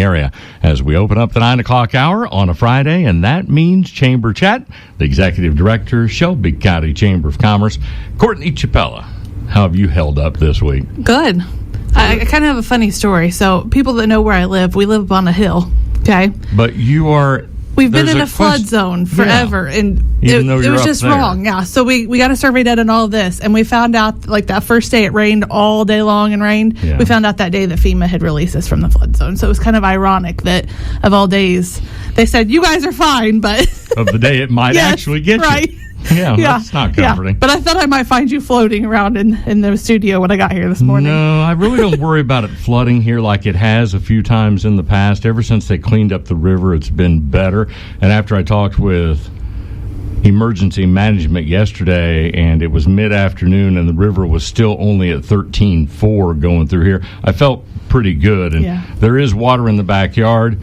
area as we open up the 9 o'clock hour on a Friday, and that means Chamber Chat. The Executive Director, Shelby County Chamber of Commerce, Courtney Chapella. How have you held up this week? Good. I kind of have a funny story. So people that know where I live, we live on a hill, okay? But you are... We've been in a flood zone forever, and it was just wrong. Yeah, so we got a survey done on all of this, and we found out, like, that first day it rained all day long and rained. Yeah. We found out that day that FEMA had released us from the flood zone. So it was kind of ironic that, of all days, they said, you guys are fine, but... Of the day it might actually get you. Yeah, that's not comforting. Yeah. But I thought I might find you floating around in the studio when I got here this morning. No, I really don't worry about it flooding here like it has a few times in the past. Ever since they cleaned up the river, it's been better. And after I talked with emergency management yesterday, and it was mid-afternoon, and the river was still only at 13.4 going through here, I felt pretty good. And there is water in the backyard.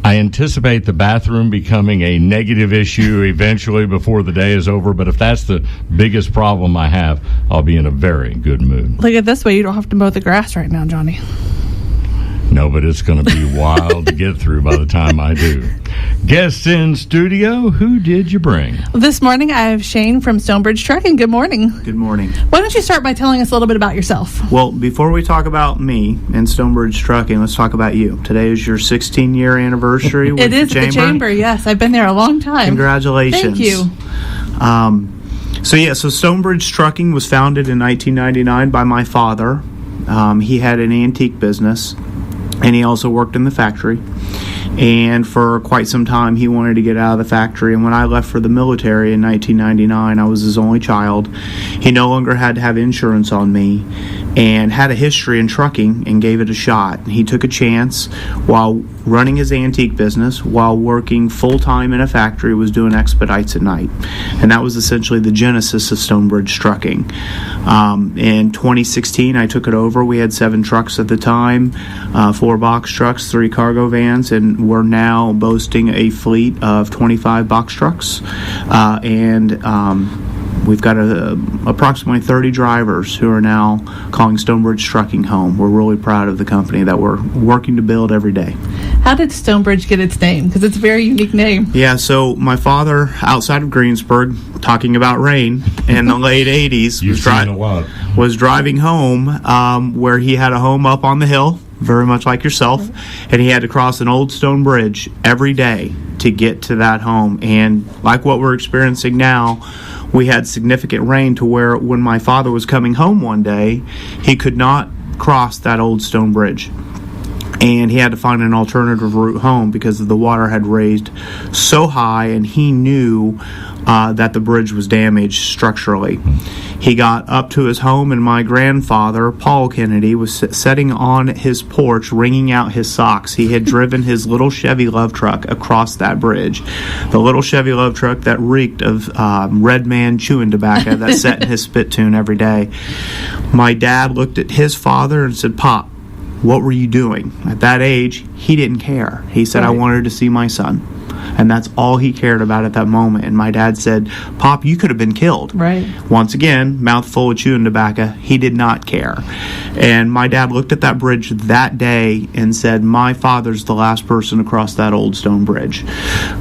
I anticipate the bathroom becoming a negative issue eventually before the day is over, but if that's the biggest problem I have, I'll be in a very good mood. Look at this way, you don't have to mow the grass right now, Johnny. No, but it's going to be wild to get through by the time I do. Guests in studio, who did you bring? This morning I have Shane from StoneBridge Trucking. Good morning. Good morning. Why don't you start by telling us a little bit about yourself? Well, before we talk about me and StoneBridge Trucking, let's talk about you. Today is your 16-year anniversary with the Chamber. It is the Chamber, yes. I've been there a long time. Congratulations. Thank you. So StoneBridge Trucking was founded in 1999 by my father. He had an antique business, and he also worked in the factory. And for quite some time, he wanted to get out of the factory. And when I left for the military in 1999, I was his only child. He no longer had to have insurance on me and had a history in trucking and gave it a shot. He took a chance while running his antique business, while working full-time in a factory, was doing expedites at night. And that was essentially the genesis of StoneBridge Trucking. In 2016, I took it over. We had 7 trucks at the time, 4 box trucks, 3 cargo vans, and we're now boasting a fleet of 25 box trucks. We've got approximately 30 drivers who are now calling StoneBridge Trucking home. We're really proud of the company that we're working to build every day. How did StoneBridge get its name? Because it's a very unique name. Yeah, so my father, outside of Greensburg, talking about rain in the late 80s, was driving home where he had a home up on the hill, very much like yourself, and he had to cross an old stone bridge every day to get to that home. And like what we're experiencing now, we had significant rain to where when my father was coming home one day, he could not cross that old stone bridge. And he had to find an alternative route home because the water had raised so high, and he knew that the bridge was damaged structurally. He got up to his home, and my grandfather, Paul Kennedy, was sitting on his porch wringing out his socks. He had driven his little Chevy Love truck across that bridge. The little Chevy Love truck that reeked of Red Man chewing tobacco that sat in his spittoon every day. My dad looked at his father and said, "Pop, what were you doing?" At that age, he didn't care. He said, "I wanted to see my son." And that's all he cared about at that moment. And my dad said, "Pop, you could have been killed." Right. Once again, mouthful of chewing tobacco, he did not care. And my dad looked at that bridge that day and said, "My father's the last person to cross that old stone bridge."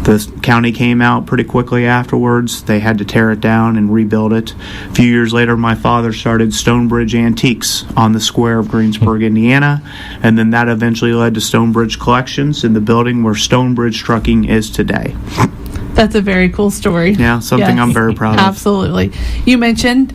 The county came out pretty quickly afterwards. They had to tear it down and rebuild it. A few years later, my father started StoneBridge Antiques on the square of Greensburg, Indiana. And then that eventually led to StoneBridge Collections in the building where StoneBridge Trucking is today. That's a very cool story. Yeah, something I'm very proud of. Absolutely. You mentioned,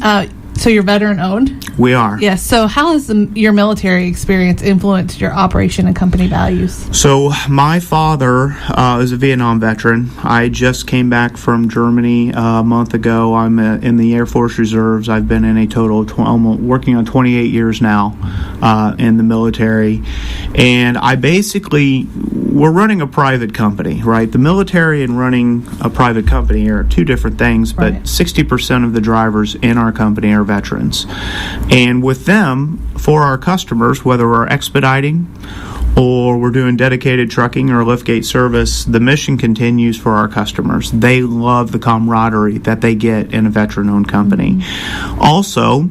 so you're veteran owned? We are. Yes. So how has your military experience influenced your operation and company values? So my father is a Vietnam veteran. I just came back from Germany a month ago. I'm in the Air Force Reserves. I've been in a total of working on 28 years now in the military. And we're running a private company, right? The military and running a private company are two different things, but right. 60% of the drivers in our company are veterans. And with them, for our customers, whether we're expediting or we're doing dedicated trucking or liftgate service, the mission continues for our customers. They love the camaraderie that they get in a veteran-owned company. Mm-hmm. Also,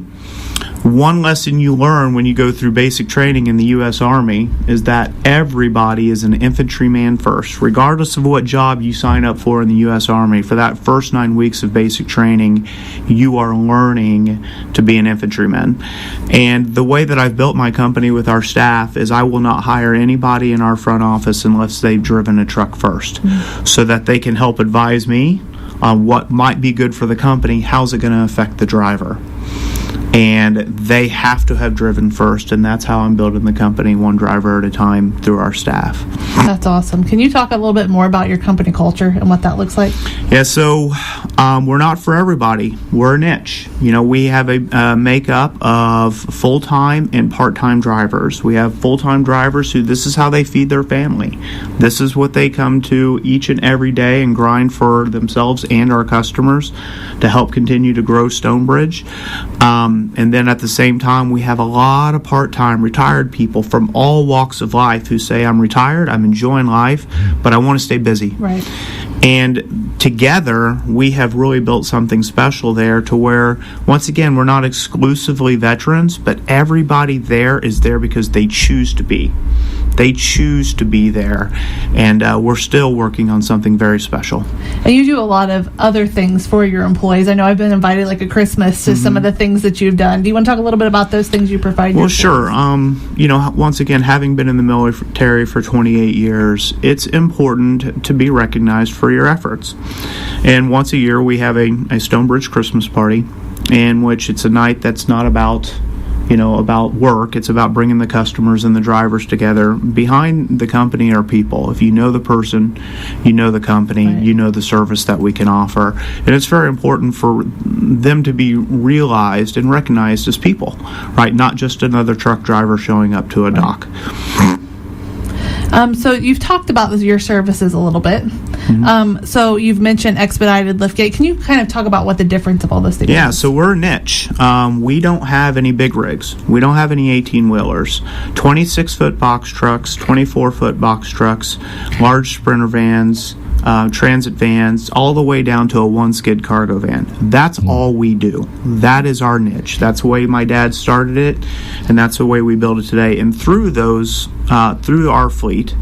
One lesson you learn when you go through basic training in the U.S. Army is that everybody is an infantryman first, regardless of what job you sign up for in the U.S. Army. For that first 9 weeks of basic training, you are learning to be an infantryman. And the way that I've built my company with our staff is I will not hire anybody in our front office unless they've driven a truck first, so that they can help advise me on what might be good for the company, how's it going to affect the driver. And they have to have driven first, and that's how I'm building the company one driver at a time through our staff. That's awesome. Can you talk a little bit more about your company culture and what that looks like? Yeah, so we're not for everybody. We're a niche. We have a makeup of full-time and part-time drivers. We have full-time drivers who this is how they feed their family. This is what they come to each and every day and grind for themselves and our customers to help continue to grow StoneBridge. And then at the same time, we have a lot of part-time retired people from all walks of life who say, I'm retired, I'm enjoying life, but I want to stay busy. Right. And together, we have really built something special there to where, once again, we're not exclusively veterans, but everybody there is there because they choose to be. They choose to be there, and we're still working on something very special. And you do a lot of other things for your employees. I know I've been invited at Christmas to some of the things that you've done. Do you want to talk a little bit about those things you provide? Well, sure. Once again, having been in the military for 28 years, it's important to be recognized for your efforts. And once a year, we have a StoneBridge Christmas party, in which it's a night that's not about work. It's about bringing the customers and the drivers together. Behind the company are people. If you know the person, you know the company, right. You know the service that we can offer. And it's very important for them to be realized and recognized as people, right? Not just another truck driver showing up to a dock. So you've talked about your services a little bit. So you've mentioned expedited liftgate. Can you kind of talk about what the difference of all those things is? Yeah, so we're a niche. We don't have any big rigs. We don't have any 18-wheelers. 26-foot box trucks, 24-foot box trucks, large Sprinter vans, transit vans, all the way down to a one-skid cargo van. That's all we do. That is our niche. That's the way my dad started it, and that's the way we build it today. And through those, through our fleet,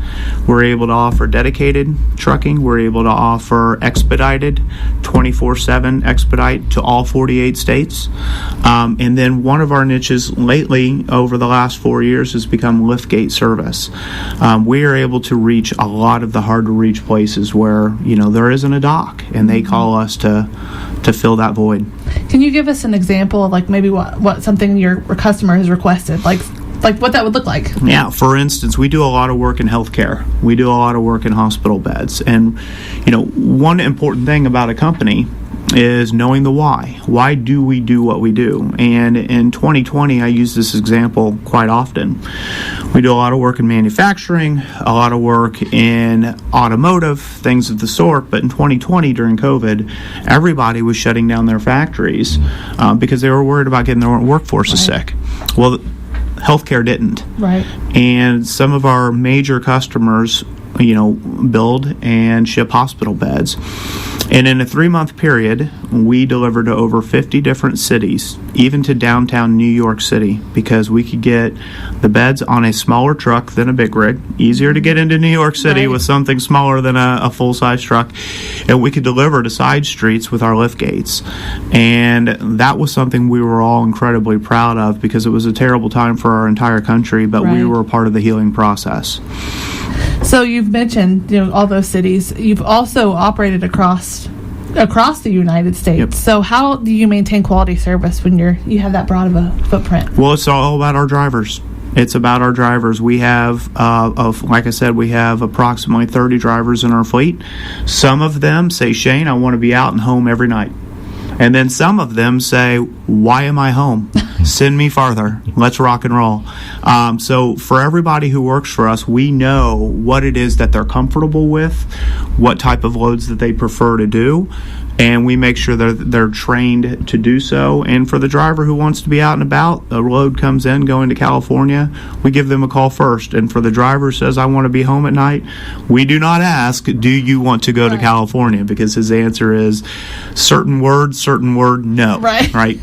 we're able to offer dedicated trucking. We're able to offer expedited, 24/7 expedite to all 48 states. And then one of our niches lately, over the last 4 years, has become liftgate service. We are able to reach a lot of the hard-to-reach places where there isn't a dock, and they call us to fill that void. Can you give us an example of maybe what something your customer has requested, like what that would look like? Yeah, for instance, we do a lot of work in healthcare. We do a lot of work in hospital beds, and one important thing about a company is knowing the why. Why do we do what we do? And in 2020, I use this example quite often. We do a lot of work in manufacturing, a lot of work in automotive, things of the sort, but in 2020, during COVID, everybody was shutting down their factories because they were worried about getting their workforce sick. Well, healthcare didn't. Right. And some of our major customers build and ship hospital beds. And in a 3-month period, we delivered to over 50 different cities, even to downtown New York City, because we could get the beds on a smaller truck than a big rig. Easier to get into New York City with something smaller than a full-size truck. And we could deliver to side streets with our lift gates. And that was something we were all incredibly proud of, because it was a terrible time for our entire country, but we were a part of the healing process. So you've mentioned all those cities. You've also operated across the United States. Yep. So how do you maintain quality service when you have that broad of a footprint? Well, it's all about our drivers. It's about our drivers. We have, like I said, we have approximately 30 drivers in our fleet. Some of them say, Shane, I want to be out and home every night. And then some of them say, why am I home? Send me farther. Let's rock and roll. So for everybody who works for us, we know what it is that they're comfortable with, what type of loads that they prefer to do, and we make sure that they're trained to do so. And for the driver who wants to be out and about, a load comes in going to California, we give them a call first. And for the driver who says, I want to be home at night, we do not ask, do you want to go to California? Because his answer is certain word, no. Right.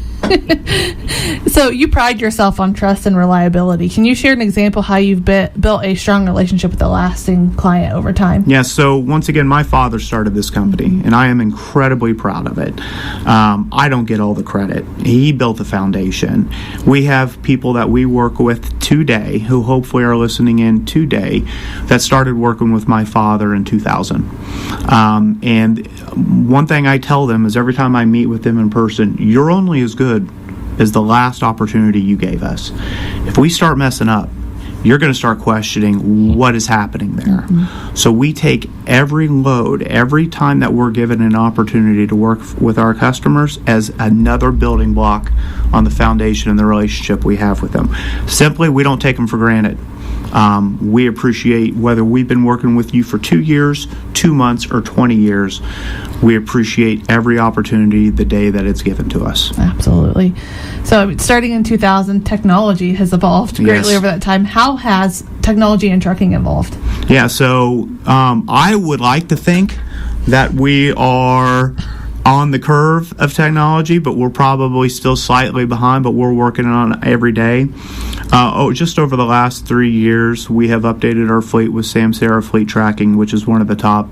So you pride yourself on trust and reliability. Can you share an example how you've built a strong relationship with a lasting client over time? Yeah, so once again, my father started this company, and I am incredibly proud of it. I don't get all the credit. He built the foundation. We have people that we work with today who hopefully are listening in today that started working with my father in 2000. And one thing I tell them is every time I meet with them in person, you're only as good as the last opportunity you gave us. If we start messing up, you're going to start questioning what is happening there. Mm-hmm. So we take every load, every time that we're given an opportunity to work with our customers as another building block on the foundation and the relationship we have with them. Simply, we don't take them for granted. We appreciate whether we've been working with you for 2 years, 2 months, or 20 years. We appreciate every opportunity the day that it's given to us. Absolutely. So starting in 2000, technology has evolved greatly over that time. How has technology in trucking evolved? Yeah, so I would like to think that we are on the curve of technology, but we're probably still slightly behind, but we're working on it every day. Just over the last 3 years, we have updated our fleet with Samsara Fleet Tracking, which is one of the top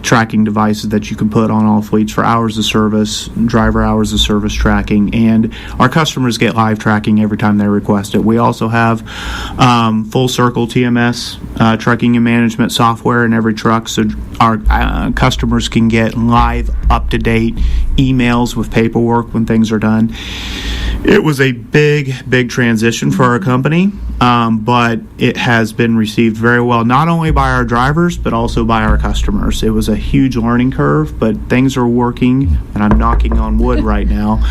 tracking devices that you can put on all fleets for hours of service, driver hours of service tracking, and our customers get live tracking every time they request it. We also have full circle TMS, trucking and management software in every truck, so our customers can get live, up-to-date emails with paperwork when things are done. It was a big transition for our company, but it has been received very well, not only by our drivers, but also by our customers. It was a huge learning curve, but things are working, and I'm knocking on wood right now,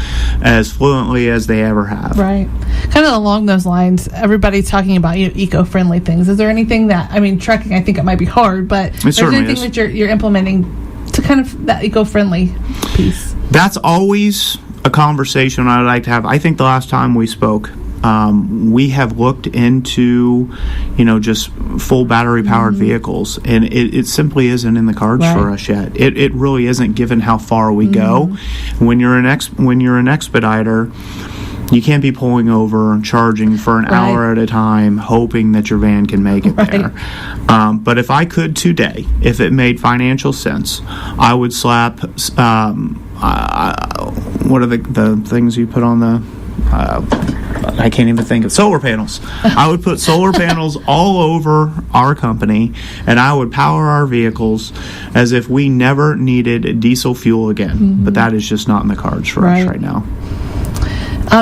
as fluently as they ever have. Right. Kind of along those lines, everybody's talking about eco-friendly things. Is there anything that, trucking, I think it might be hard, but is there anything that you're implementing to kind of that eco-friendly piece? That's always a conversation I'd like to have. I think the last time we spoke, we have looked into, just full battery-powered vehicles, and it simply isn't in the cards for us yet. It really isn't, given how far we go. When you're an expediter, you can't be pulling over and charging for an hour at a time, hoping that your van can make it there. But if I could today, if it made financial sense, I would slap, what are the things you put on the, I can't even think of, solar panels. I would put solar panels all over our company, and I would power our vehicles as if we never needed diesel fuel again. But that is just not in the cards for us right now.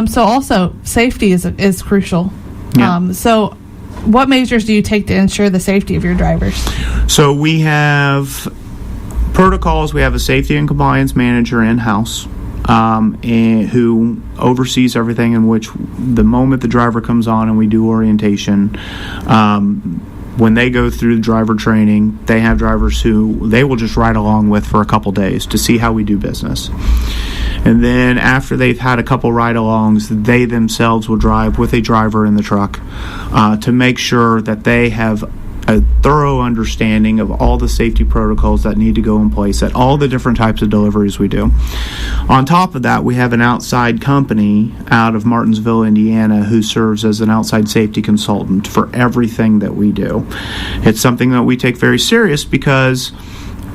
So also, safety is crucial. Yeah. So what measures do you take to ensure the safety of your drivers? So we have protocols. We have a safety and compliance manager in-house who oversees everything, in which the moment the driver comes on and we do orientation, when they go through driver training, they have drivers who they will just ride along with for a couple days to see how we do business. And then after they've had a couple ride-alongs, they themselves will drive with a driver in the truck to make sure that they have a thorough understanding of all the safety protocols that need to go in place at all the different types of deliveries we do. On top of that, we have an outside company out of Martinsville, Indiana, who serves as an outside safety consultant for everything that we do. It's something that we take very serious because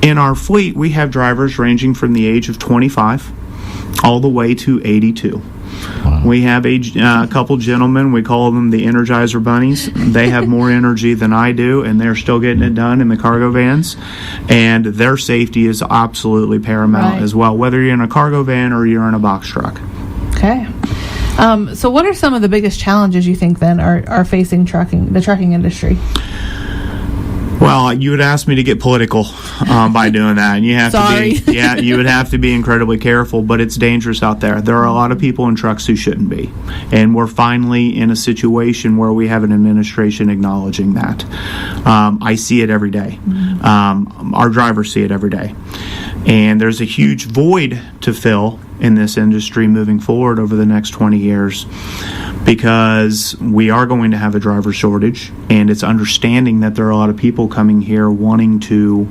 in our fleet, we have drivers ranging from the age of 25 all the way to 82. Wow. We have a couple gentlemen, we call them the Energizer Bunnies. They have more energy than I do, and they're still getting it done in the cargo vans. And their safety is absolutely paramount as well, whether you're in a cargo van or you're in a box truck. Okay. So what are some of the biggest challenges you think then are facing the trucking industry? Well, you would ask me to get political by doing that, and you have to be. Yeah, you would have to be incredibly careful. But it's dangerous out there. There are a lot of people in trucks who shouldn't be, and we're finally in a situation where we have an administration acknowledging that. I see it every day. Our drivers see it every day, and there's a huge void to fill in this industry moving forward over the next 20 years. Because we are going to have a driver shortage, and it's understanding that there are a lot of people coming here wanting to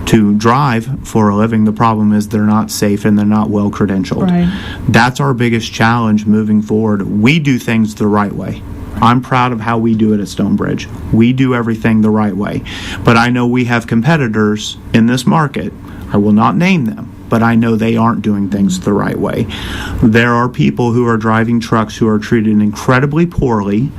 to drive for a living. The problem is they're not safe and they're not well credentialed. Right. That's our biggest challenge moving forward. We do things the right way. I'm proud of how we do it at StoneBridge. We do everything the right way. But I know we have competitors in this market. I will not name them, but I know they aren't doing things the right way. There are people who are driving trucks who are treated incredibly poorly.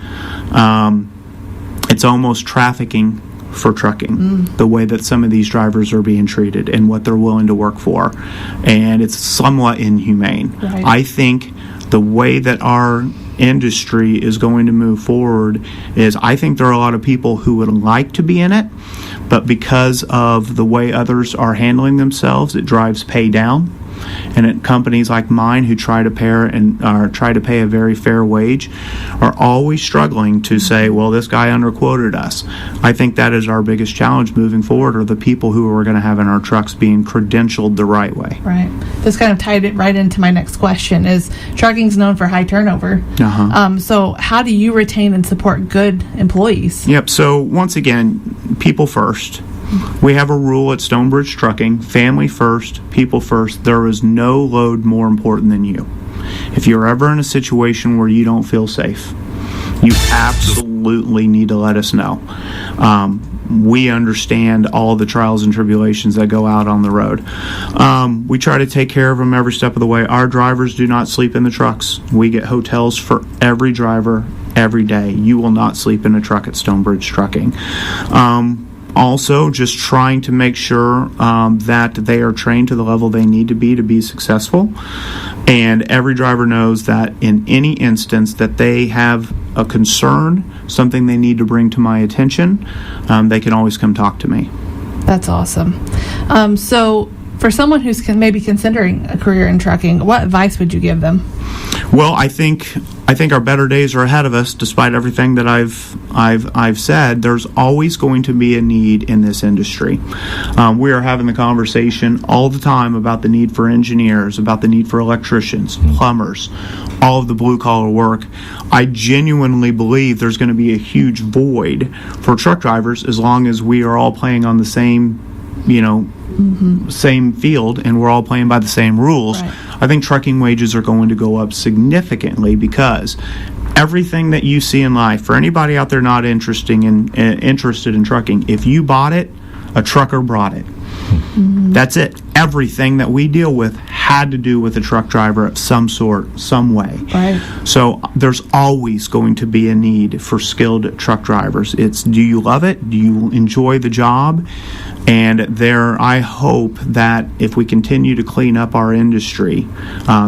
It's almost trafficking for trucking, the way that some of these drivers are being treated and what they're willing to work for. And it's somewhat inhumane. Right. I think the way that our industry is going to move forward is, I think there are a lot of people who would like to be in it, but because of the way others are handling themselves, it drives pay down. And at companies like mine, who try to pay a very fair wage, are always struggling to say, well, this guy underquoted us. I think that is our biggest challenge moving forward, are the people who we're going to have in our trucks being credentialed the right way. Right. This kind of tied it right into my next question. Is trucking's known for high turnover? So how do you retain and support good employees? Yep. So once again, people first. We have a rule at StoneBridge Trucking: family first, people first. There is no load more important than you. If you're ever in a situation where you don't feel safe, you absolutely need to let us know. We understand all the trials and tribulations that go out on the road. We try to take care of them every step of the way. Our drivers do not sleep in the trucks. We get hotels for every driver every day. You will not sleep in a truck at StoneBridge Trucking. Also, just trying to make sure that they are trained to the level they need to be successful. And every driver knows that in any instance that they have a concern, something they need to bring to my attention, they can always come talk to me. That's awesome. So for someone who's maybe considering a career in trucking, what advice would you give them? Well, I think our better days are ahead of us. Despite everything that I've said, there's always going to be a need in this industry. We are having the conversation all the time about the need for engineers, about the need for electricians, plumbers, all of the blue collar work. I genuinely believe there's going to be a huge void for truck drivers as long as we are all playing on the same, same field, and we're all playing by the same rules. Right. I think trucking wages are going to go up significantly, because everything that you see in life, for anybody out there not interested in trucking, if you bought it, a trucker brought it. That's it. Everything that we deal with had to do with a truck driver of some sort, some way. Right. So there's always going to be a need for skilled truck drivers. It's, do you love it? Do you enjoy the job? And I hope that if we continue to clean up our industry,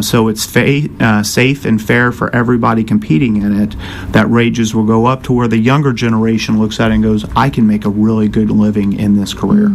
so it's safe and fair for everybody competing in it, that wages will go up to where the younger generation looks at it and goes, I can make a really good living in this career.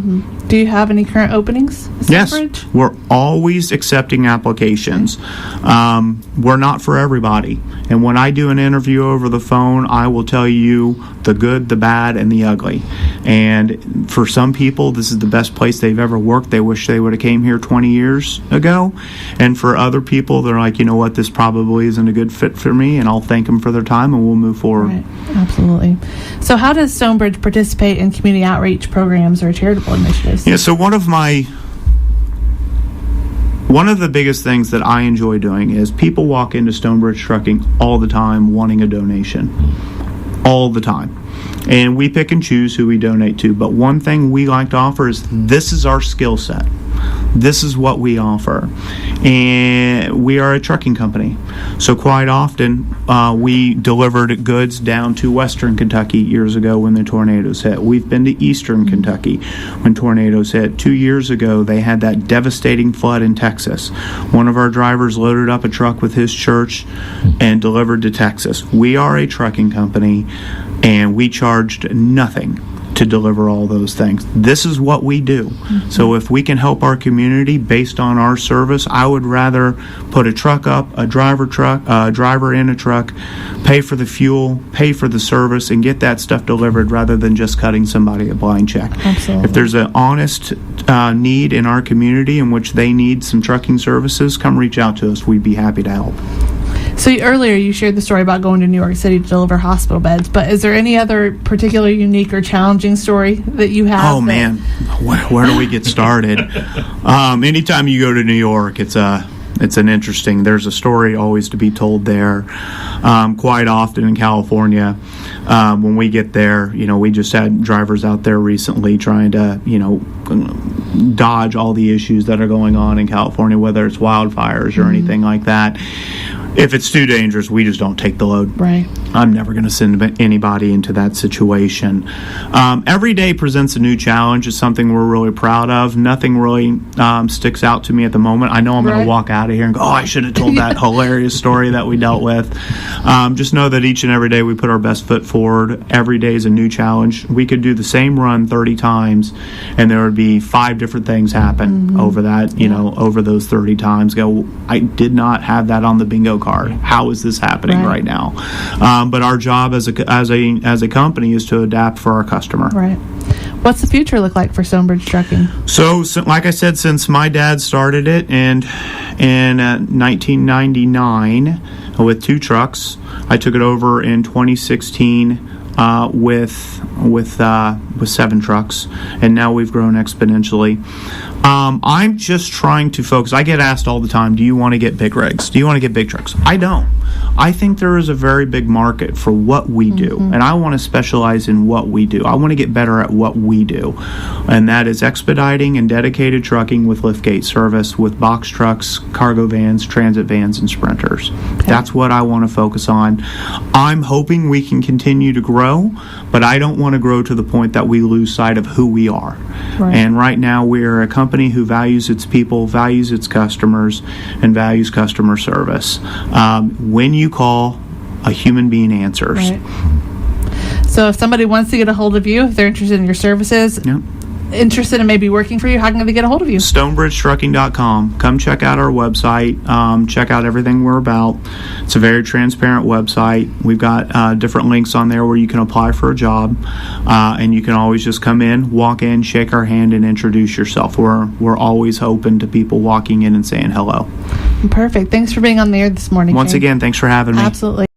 Do you have any current openings? Yes, we're always accepting applications. We're not for everybody. And when I do an interview over the phone, I will tell you the good, the bad, and the ugly. And for some people, this is the best place they've ever worked. They wish they would have came here 20 years ago. And for other people, they're like, you know what, this probably isn't a good fit for me, and I'll thank them for their time, and we'll move forward. Right. Absolutely. So how does StoneBridge participate in community outreach programs or charitable initiatives? Yeah, so one of the biggest things that I enjoy doing is people walk into StoneBridge Trucking all the time wanting a donation. All the time. And we pick and choose who we donate to. But one thing we like to offer is, this is our skill set. This is what we offer. And we are a trucking company. So quite often, we delivered goods down to Western Kentucky years ago when the tornadoes hit. We've been to Eastern Kentucky when tornadoes hit. 2 years ago, they had that devastating flood in Texas. One of our drivers loaded up a truck with his church and delivered to Texas. We are a trucking company, and we charged nothing to deliver all those things. This is what we do. So if we can help our community based on our service, I would rather put a truck up, a driver in a truck, pay for the fuel, pay for the service, and get that stuff delivered rather than just cutting somebody a blind check. Absolutely. If there's an honest need in our community in which they need some trucking services, come reach out to us. We'd be happy to help. So earlier you shared the story about going to New York City to deliver hospital beds, but is there any other particular unique or challenging story that you have? Oh, man. Where do we get started? Anytime you go to New York, it's an interesting, there's a story always to be told there. Quite often in California, when we get there, we just had drivers out there recently trying to, dodge all the issues that are going on in California, whether it's wildfires or anything like that. If it's too dangerous, we just don't take the load. Right. I'm never going to send anybody into that situation. Every day presents a new challenge. It's something we're really proud of. Nothing really sticks out to me at the moment. I know I'm going to walk out of here and go, I should have told that hilarious story that we dealt with. Just know that each and every day we put our best foot forward. Every day is a new challenge. We could do the same run 30 times, and there would be 5 different things happen over that, over those 30 times. I did not have that on the bingo card. How is this happening right now? But our job as a company is to adapt for our customer. Right. What's the future look like for StoneBridge Trucking? So, like I said, since my dad started it in 1999 with 2 trucks, I took it over in 2016 with 7 trucks, and now we've grown exponentially. I'm just trying to focus. I get asked all the time, do you want to get big rigs? Do you want to get big trucks? I don't. I think there is a very big market for what we do, and I want to specialize in what we do. I want to get better at what we do, and that is expediting and dedicated trucking with liftgate service, with box trucks, cargo vans, transit vans, and sprinters. Okay. That's what I want to focus on. I'm hoping we can continue to grow, but I don't want to grow to the point that we lose sight of who we are. Right. And right now we're a company who values its people, values its customers, and values customer service. When you call, a human being answers. Right. So if somebody wants to get a hold of you, if they're interested in your services, interested in maybe working for you, how can they get a hold of you? StoneBridgeTrucking.com. Come check out our website. Check out everything we're about. It's a very transparent website. We've got different links on there where you can apply for a job, and you can always just come in, walk in, shake our hand, and introduce yourself. We're always open to people walking in and saying hello. Perfect. Thanks for being on the air this morning. Once again, thanks for having me. Absolutely.